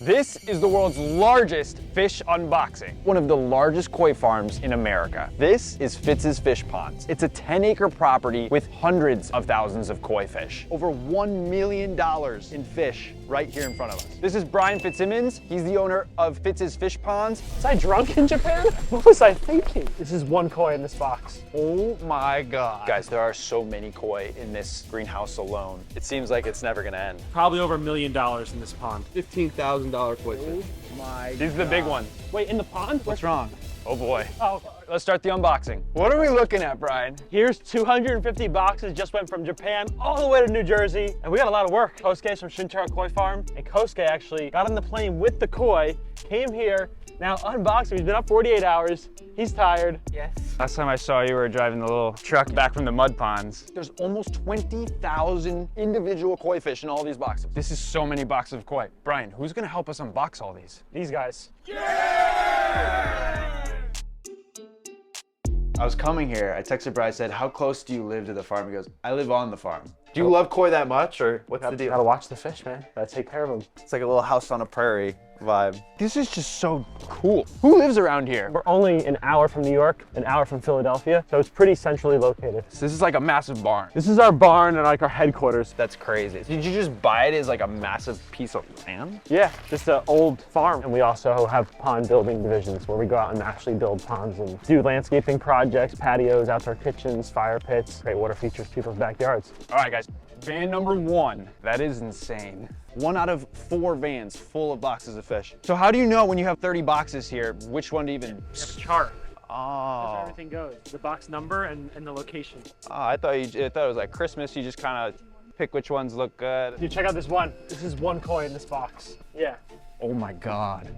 This is the world's largest fish unboxing. One of the largest koi farms in America. This is Fitz's Fish Ponds. It's a 10-acre property with hundreds of thousands of koi fish. Over $1 million in fish right here in front of us. This is Brian Fitzsimmons. He's the owner of Fitz's Fish Ponds. Was I drunk in Japan? What was I thinking? This is one koi in this box. Oh my God. Guys, there are so many koi in this greenhouse alone. It seems like it's never gonna end. Probably over $1 million in this pond. $15,000 koi fish. My These are the big ones. Wait, in the pond? What's wrong? Oh boy. Oh, Let's start the unboxing. What are we looking at, Brian? here's 250 boxes. Just went from Japan all the way to New Jersey. And we got a lot of work. Kosuke's from Shintaro Koi Farm. And Kosuke actually got on the plane with the koi, came here, now unboxing. He's been up 48 hours. He's tired. Yes. Last time I saw you were driving the little truck back from the mud ponds. There's almost 20,000 individual koi fish in all these boxes. This is so many boxes of koi. Brian, who's gonna help us unbox all these? These guys. I was coming here, I texted Brian, I said, how close do you live to the farm? He goes, I live on the farm. Do you love koi that much, or what's the deal? Gotta watch the fish, man. Gotta take care of them. It's like a little house on a prairie vibe. This is just so cool. Who lives around here? We're only an hour from New York, an hour from Philadelphia, so it's pretty centrally located. So this is like a massive barn. This is our barn and like our headquarters. That's crazy. Did you just buy it as like a massive piece of land? Yeah, just an old farm. And we also have pond building divisions where we go out and actually build ponds and do landscaping projects, patios, outdoor kitchens, fire pits, create water features, people's backyards. All right, guys, van number 1. That is insane. 1 out of 4 vans full of boxes of fish. So how do you know when you have 30 boxes here, which one to even... Chart. That's Oh. where everything goes. The box number and the location. Oh, I thought it was like Christmas. You just kind of pick which ones look good. Dude, check out this one. This is one koi in this box. Yeah. Oh my God.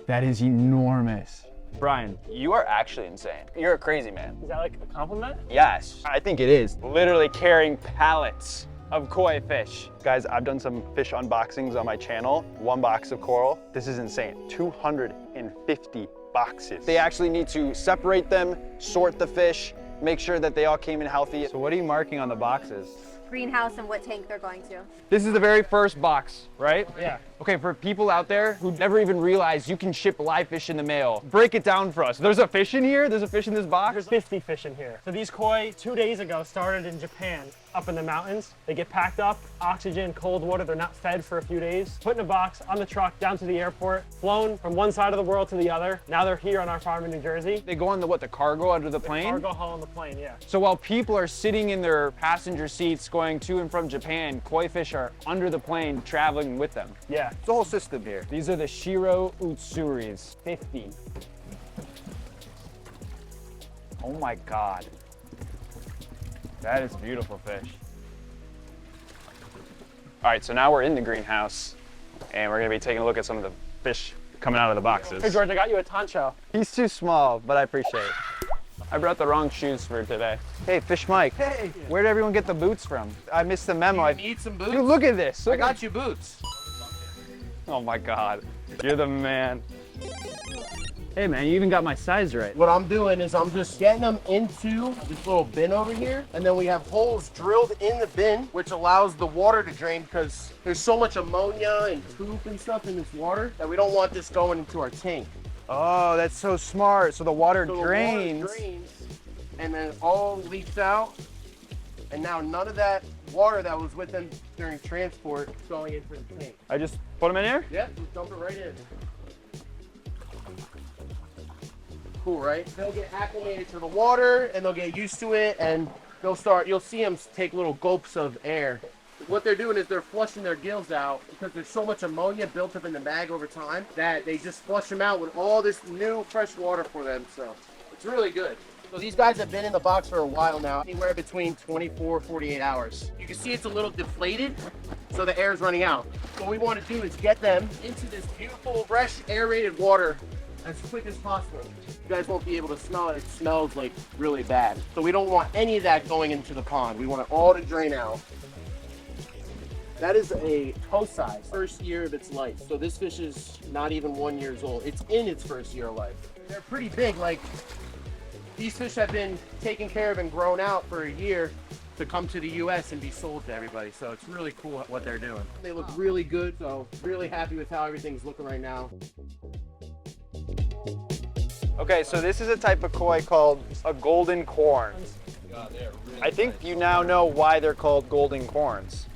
That is enormous. Brian, you are actually insane. You're a crazy man. Is that like a compliment? Yes, I think it is. Literally carrying pallets of koi fish. Guys, I've done some fish unboxings on my channel. 1 box of coral. This is insane. 250 boxes. They actually need to separate them, sort the fish, make sure that they all came in healthy. So what are you marking on the boxes? Greenhouse and what tank they're going to. This is the very first box, right? Yeah. Okay, for people out there who never even realized you can ship live fish in the mail, break it down for us. There's a fish in here? There's a fish in this box? There's 50 fish in here. So these koi, 2 days ago, started in Japan, up in the mountains. They get packed up, oxygen, cold water. They're not fed for a few days. Put in a box on the truck down to the airport, flown from one side of the world to the other. Now they're here on our farm in New Jersey. They go on the, what, the cargo under the plane? Cargo haul on the plane, yeah. So while people are sitting in their passenger seats going to and from Japan, koi fish are under the plane traveling with them. Yeah. It's the whole system here. These are the Shiro Utsuris, 50. Oh my God. That is beautiful fish. All right, so now we're in the greenhouse and we're gonna be taking a look at some of the fish coming out of the boxes. Hey George, I got you a tancho. He's too small, but I appreciate it. I brought the wrong shoes for today. Hey, Fish Mike. Hey. Where did everyone get the boots from? I missed the memo. You need some boots? Dude, look at this. I got you boots. Oh my God, you're the man. Hey man, you even got my size right. What I'm doing is I'm just getting them into this little bin over here, and then we have holes drilled in the bin, which allows the water to drain because there's so much ammonia and poop and stuff in this water that we don't want this going into our tank. Oh, that's so smart. So the water So drains. the water drains, and then it all leaks out, and now none of that water that was with them during transport is going into the tank. I just put them in here? Yeah, just dump it right in. Cool, right? They'll get acclimated to the water and they'll get used to it, and you'll see them take little gulps of air. What they're doing is they're flushing their gills out because there's so much ammonia built up in the bag over time that they just flush them out with all this new fresh water for them. So it's really good. So these guys have been in the box for a while now, anywhere between 24, 48 hours. You can see it's a little deflated, so the air is running out. What we want to do is get them into this beautiful, fresh, aerated water as quick as possible. You guys won't be able to smell it. It smells like really bad. So we don't want any of that going into the pond. We want it all to drain out. That is a toe size, first year of its life. So this fish is not even 1 year old. It's in its first year of life. They're pretty big. Like, these fish have been taken care of and grown out for a year. to come to the US and be sold to everybody. So it's really cool what they're doing. They look really good, so really happy with how everything's looking right now. Okay, so this is a type of koi called a golden corn. I think you now know why they're called golden corns.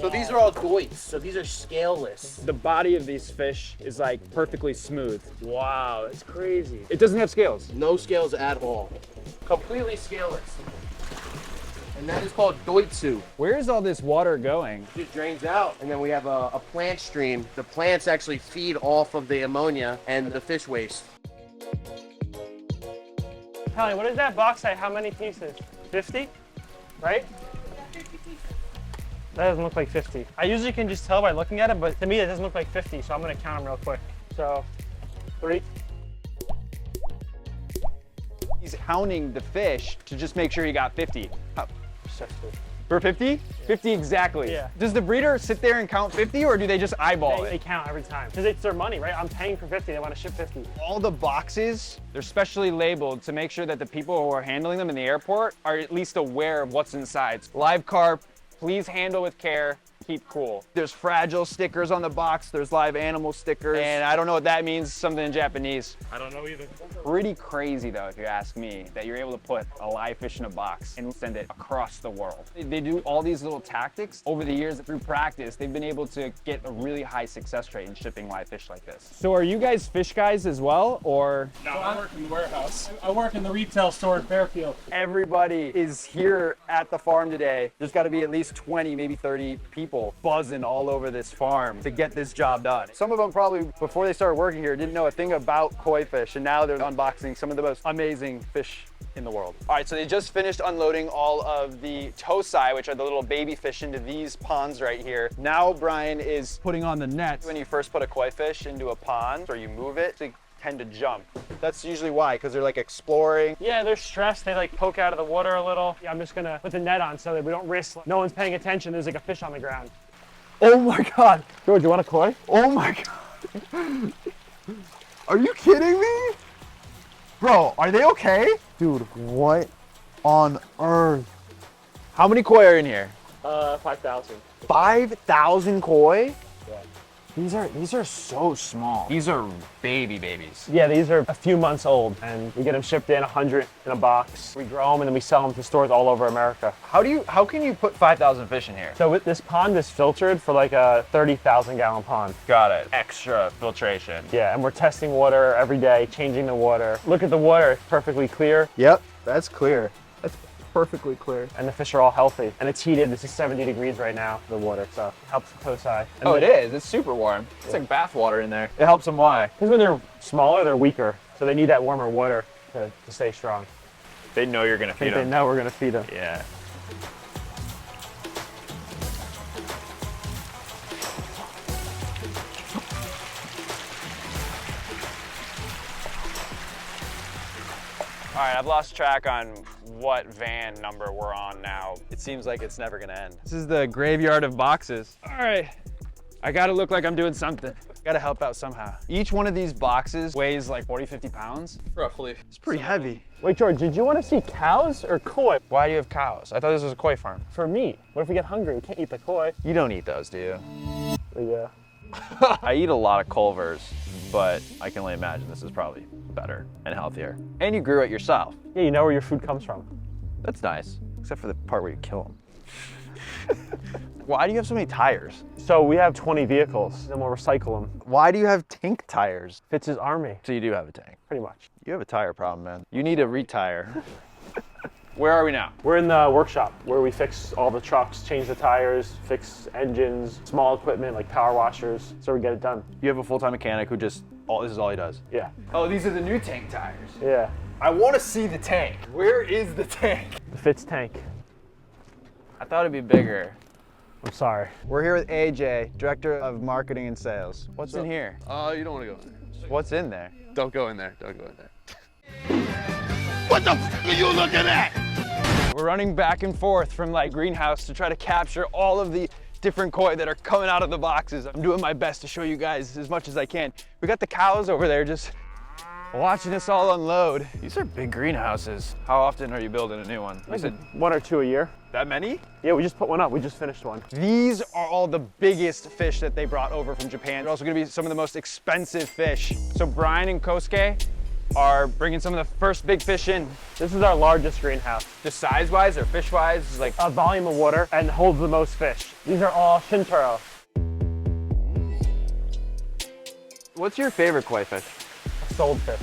So these are all doits, so these are scaleless. The body of these fish is like perfectly smooth. Wow, that's crazy. It doesn't have scales. No scales at all. Completely scaleless. And that is called doitsu. Where is all this water going? It just drains out, and then we have a plant stream. The plants actually feed off of the ammonia and the fish waste. Kelly, what does that box say? How many pieces? 50? Right? That doesn't look like 50. I usually can just tell by looking at it, but to me it doesn't look like 50, so I'm gonna count them real quick. So, 3. He's counting the fish to just make sure he got 50. For 50? 50 exactly. Yeah. Does the breeder sit there and count 50 or do they just eyeball They it? count every time, because it's their money, right? I'm paying for 50, they wanna ship 50. All the boxes, they're specially labeled to make sure that the people who are handling them in the airport are at least aware of what's inside. Live carp, please handle with care, keep cool. There's fragile stickers on the box, there's live animal stickers, and I don't know what that means, something in Japanese. I don't know either. Pretty crazy though, if you ask me, that you're able to put a live fish in a box and send it across the world. They do all these little tactics. Over the years, through practice, they've been able to get a really high success rate in shipping live fish like this. So are you guys fish guys as well, or? No, I work in the warehouse. I work in the retail store in Fairfield. Everybody is here at the farm today. There's gotta be at least 20, maybe 30 people buzzing all over this farm to get this job done. Some of them probably, before they started working here, didn't know a thing about koi fish, and now they're unboxing some of the most amazing fish in the world. All right, so they just finished unloading all of the tosai, which are the little baby fish, into these ponds right here. Now Brian is putting on the nets. When you first put a koi fish into a pond or you move it, they tend to jump. That's usually why, because they're like exploring. Yeah, they're stressed. They like poke out of the water a little. Yeah, I'm just gonna put the net on so that we don't risk, no one's paying attention. There's like a fish on the ground. Oh my God. George, you want a koi? Oh my God. Are you kidding me? Bro, are they okay? Dude, what on earth? How many koi are in here? 5,000. 5,000 koi? Yeah. These are so small. These are babies. Yeah, these are a few months old, and we get them shipped in 100 in a box. We grow them and then we sell them to stores all over America. How can you put 5,000 fish in here? So with this pond is filtered for like a 30,000 gallon pond. Got it. Extra filtration. Yeah, and we're testing water every day, changing the water. Look at the water, it's perfectly clear. Yep, that's clear. That's perfectly clear. And the fish are all healthy. And it's heated, this is 70 degrees right now, the water, so it helps the tosai. Oh, it is. It's super warm. It's like bath water in there. It helps them why? Because when they're smaller, they're weaker. So they need that warmer water to stay strong. They know you're gonna I think feed they them. know we're gonna feed them. Yeah. All right, I've lost track on what van number we're on now. It seems like it's never gonna end. This is the graveyard of boxes. All right, I gotta look like I'm doing something. Gotta help out somehow. Each one of these boxes weighs like 40, 50 pounds. Roughly. It's pretty heavy. Wait, George, did you want to see cows or koi? Why do you have cows? I thought this was a koi farm. For meat. What if we get hungry? We can't eat the koi. You don't eat those, do you? Yeah. I eat a lot of Culvers, but I can only imagine this is probably better and healthier. And you grew it yourself. Yeah, you know where your food comes from. That's nice, except for the part where you kill them. Why do you have so many tires? So we have 20 vehicles, then we'll recycle them. Why do you have tank tires? Fitz's army, So you do have a tank. pretty much. You have a tire problem, man. You need to retire. Where are we now? We're in the workshop where we fix all the trucks, change the tires, fix engines, small equipment like power washers, so we get it done. You have a full-time mechanic who just, this is all he does. Yeah. Oh, these are the new tank tires. Yeah. I want to see the tank. Where is the tank? The Fitz tank. I thought it'd be bigger. I'm sorry. We're here with AJ, Director of Marketing and Sales. What's in here? You don't want to go in there. What's in there? Don't go in there. Don't go in there. We're running back and forth from like greenhouse to try to capture all of the different koi that are coming out of the boxes. I'm doing my best to show you guys as much as I can. We got the cows over there just Watching us all unload. These are big greenhouses. How often are you building a new one? You said 1 or 2 a year. that many? Yeah, we just put one up. We just finished one. These are all the biggest fish that they brought over from Japan. They're also gonna be some of the most expensive fish. So Brian and Kosuke are bringing some of the first big fish in. This is our largest greenhouse. Just size-wise or fish-wise, like A volume of water and holds the most fish. These are all shintaro. what's your favorite koi fish? Sold fish.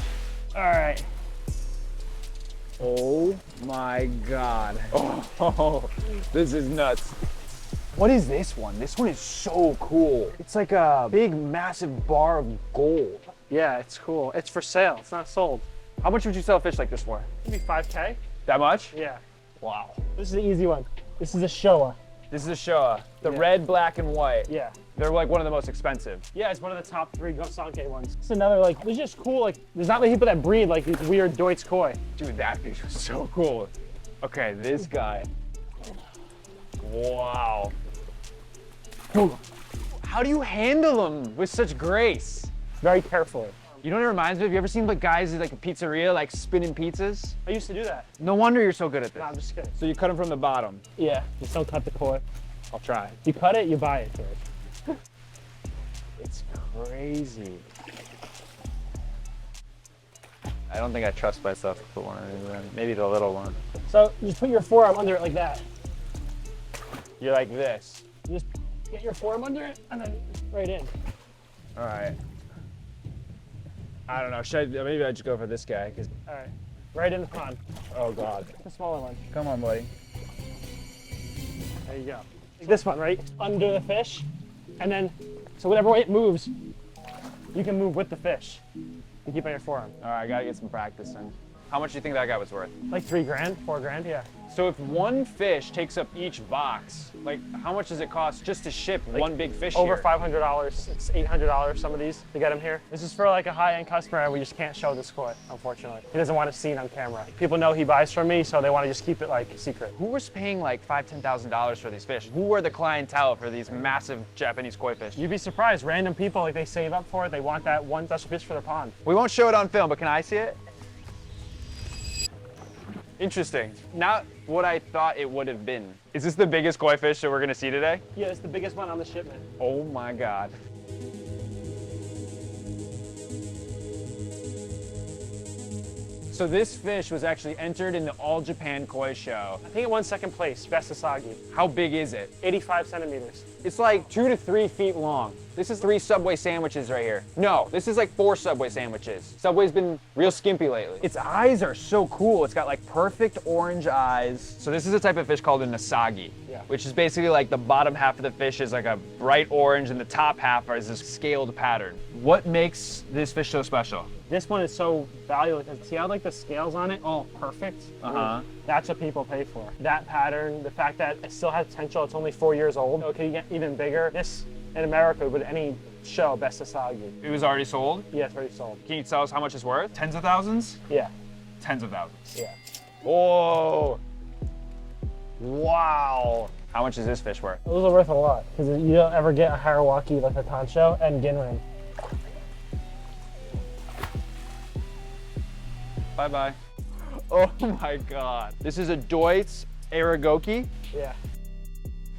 All right. Oh my God. Oh, this is nuts. What is this one? This one is so cool. It's like a big, massive bar of gold. Yeah, it's cool. It's for sale. It's not sold. How much would you sell a fish like this for? Maybe 5K. That much? Yeah. Wow. This is the easy one. This is a Showa. This is a Showa. The Yeah. red, black, and white. Yeah. They're like one of the most expensive. Yeah, it's one of the top 3 Gosanke ones. It's another, like, it's just cool. Like, there's not many people that breed like these weird Deutsch koi. Dude, that fish was so cool. Okay, this guy. Wow. How do you handle them with such grace? Very carefully. You know what it reminds me of? You ever seen like guys at like a pizzeria like spinning pizzas? I used to do that. No wonder you're so good at this. No, I'm just kidding. So you cut them from the bottom. Yeah, just don't cut the koi. I'll try. You cut it, you buy it, George. It's crazy. I don't think I trust myself to put one of these in. Maybe the little one. So just put your forearm under it like that. You're like this. You just get your forearm under it and then right in. All right. I don't know. Should I, maybe I just go for this guy? Cause All right, right in the pond. oh God. The smaller one. Come on, buddy. There you go. Like this one, right? Under the fish. And then, so whatever way it moves, you can move with the fish. You keep on your forearm. All right, I gotta get some practice in. How much do you think that guy was worth? Like 3 grand, 4 grand, yeah. So if one fish takes up each box, like how much does it cost just to ship one big fish Over here? $500, it's $800 some of these to get them here. This is for like a high-end customer and we just can't show this koi, unfortunately. He doesn't want it seen on camera. People know he buys from me, so they want to just keep it like secret. Who was paying like $5,000, $10,000 for these fish? Who were the clientele for these massive Japanese koi fish? You'd be surprised, random people, like they save up for it, they want that one special fish for their pond. We won't show it on film, but can I see it? Interesting. Not what I thought it would have been. Is this the biggest koi fish that we're gonna see today? Yeah, it's the biggest one on the shipment. Oh my God. So this fish was actually entered in the All Japan Koi Show. I think it won 2nd place, Best Asagi. How big is it? 85 centimeters. It's like 2 to 3 feet long. This is 3 Subway sandwiches right here. No, this is like 4 Subway sandwiches. Subway's been real skimpy lately. Its eyes are so cool. It's got like perfect orange eyes. So this is a type of fish called an asagi, Yeah. which is basically like the bottom half of the fish is like a bright orange and the top half is this scaled pattern. What makes this fish so special? This one is so valuable because see how like the scales on it, all perfect? Uh-huh. That's what people pay for. That pattern, the fact that it still has potential, it's only 4 years old, so it could get even bigger. This in America, but any show, Best Asagi. It was already sold. Yeah, it's already sold. Can you tell us how much it's worth? Tens of thousands? Yeah, Tens of thousands. yeah. Oh, wow. How much is this fish worth? Those are worth a lot because you don't ever get a Harawaki like a Tancho and Ginrin. Bye-bye. Oh my God. This is a Deutz Aragoki. Yeah.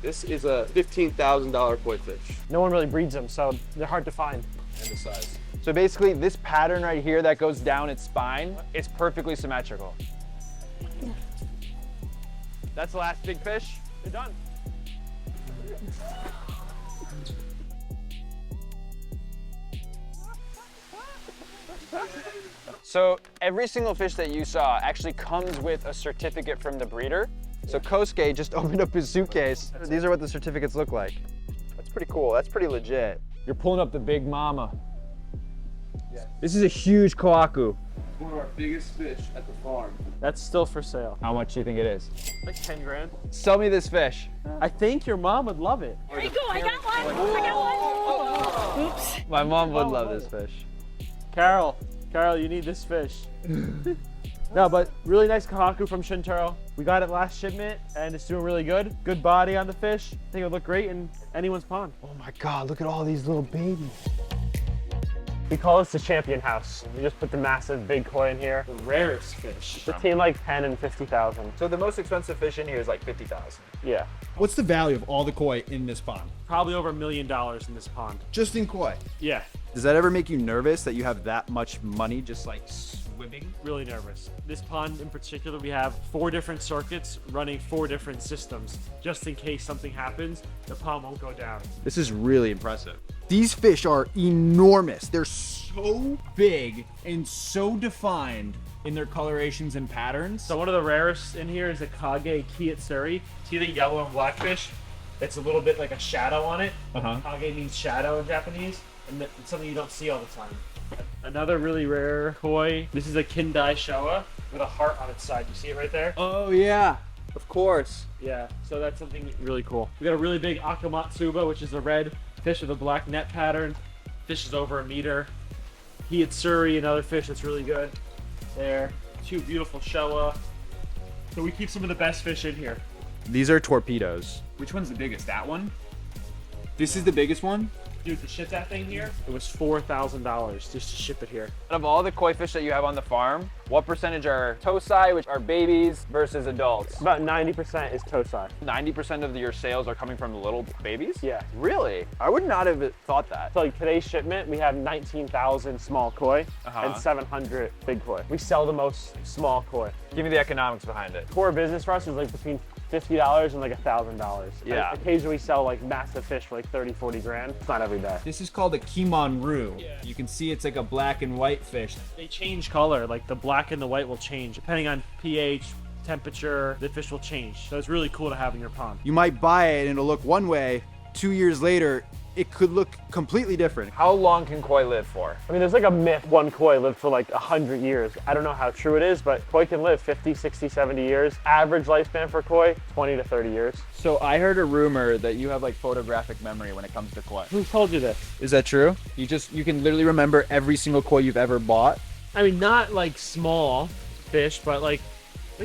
This is a $15,000 koi fish. No one really breeds them, so they're hard to find. And the size. So basically this pattern right here that goes down its spine, it's perfectly symmetrical. That's the last big fish. They're done. So every single fish that you saw actually comes with a certificate from the breeder. So Kosuke just opened up his suitcase. These are what the certificates look like. That's pretty cool. That's pretty legit. You're pulling up the big mama. Yeah. This is a huge koaku. One of our biggest fish at the farm. That's still for sale. How much do you think it is? Like 10 grand. Sell me this fish. I think your mom would love it. There you go, I got one. I got one. Oops. My mom would love this fish. Carol, you need this fish. No, but really nice kahaku from Shintaro. We got it last shipment and it's doing really good. Good body on the fish. I think it would look great in anyone's pond. Oh my God, look at all these little babies. We call this the champion house. We just put the massive big koi in here. The rarest fish. Between like 10 and 50,000. So the most expensive fish in here is like 50,000. Yeah. What's the value of all the koi in this pond? Probably over $1 million in this pond. Just in koi? Yeah. Does that ever make you nervous that you have that much money just like swimming? Really nervous. This pond in particular, we have 4 different circuits running 4 different systems. Just in case something happens, the pond won't go down. This is really impressive. These fish are enormous. They're so big and so defined in their colorations and patterns. So one of the rarest in here is a kage kiyetsuri. See the yellow and black fish? It's a little bit like a shadow on it. Kage means shadow in Japanese, and it's something you don't see all the time. Another really rare koi. This is a kindai showa with a heart on its side. You see it right there? Oh yeah, of course. Yeah, so that's something really cool. We got a really big akamatsuba, which is a red fish with a black net pattern. Fish is over 1 meter. Kiyetsuri, another fish that's really good. There, 2 beautiful showa. So we keep some of the best fish in here. These are torpedoes. Which one's the biggest? That one? This is the biggest one? Dude, to ship that thing here, it was $4,000 just to ship it here. Out of all the koi fish that you have on the farm, what percentage are tosai, which are babies, versus adults? About 90% is tosai. 90% of your sales are coming from the little babies? Yeah. Really? I would not have thought that. So like today's shipment, we have 19,000 small koi and 700 big koi. We sell the most small koi. Give me the economics behind it. Core business for us is like between $50 and like $1,000. Yeah. And occasionally we sell like massive fish for like 30, 40 grand. It's not every day. This is called a kimonru. You can see it's like a black and white fish. They change color, like the black and the white will change. Depending on pH, temperature, the fish will change. So it's really cool to have in your pond. You might buy it and it'll look one way. 2 years later, it could look completely different. How long can koi live for? I mean, there's like a myth one koi lived for like 100 years. I don't know how true it is, but koi can live 50, 60, 70 years. Average lifespan for koi, 20 to 30 years. So I heard a rumor that you have like photographic memory when it comes to koi. Who told you this? Is that true? You can literally remember every single koi you've ever bought? I mean, not like small fish, but like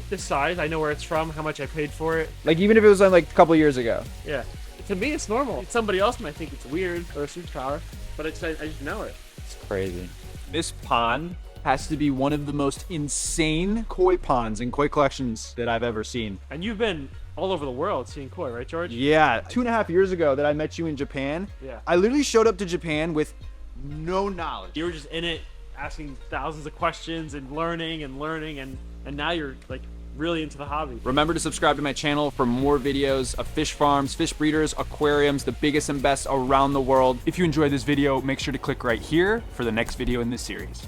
the size. I know where it's from, how much I paid for it. Like even if it was like a couple years ago? Yeah. To me, it's normal. Somebody else might think it's weird or a superpower, but I just know it. It's crazy. This pond has to be one of the most insane koi ponds and koi collections that I've ever seen. And you've been all over the world seeing koi, right, George? Yeah, 2.5 years ago that I met you in Japan, Yeah. I literally showed up to Japan with no knowledge. You were just in it, asking thousands of questions and learning, and now you're like really into the hobby. Remember to subscribe to my channel for more videos of fish farms, fish breeders, aquariums, the biggest and best around the world. If you enjoyed this video, make sure to click right here for the next video in this series.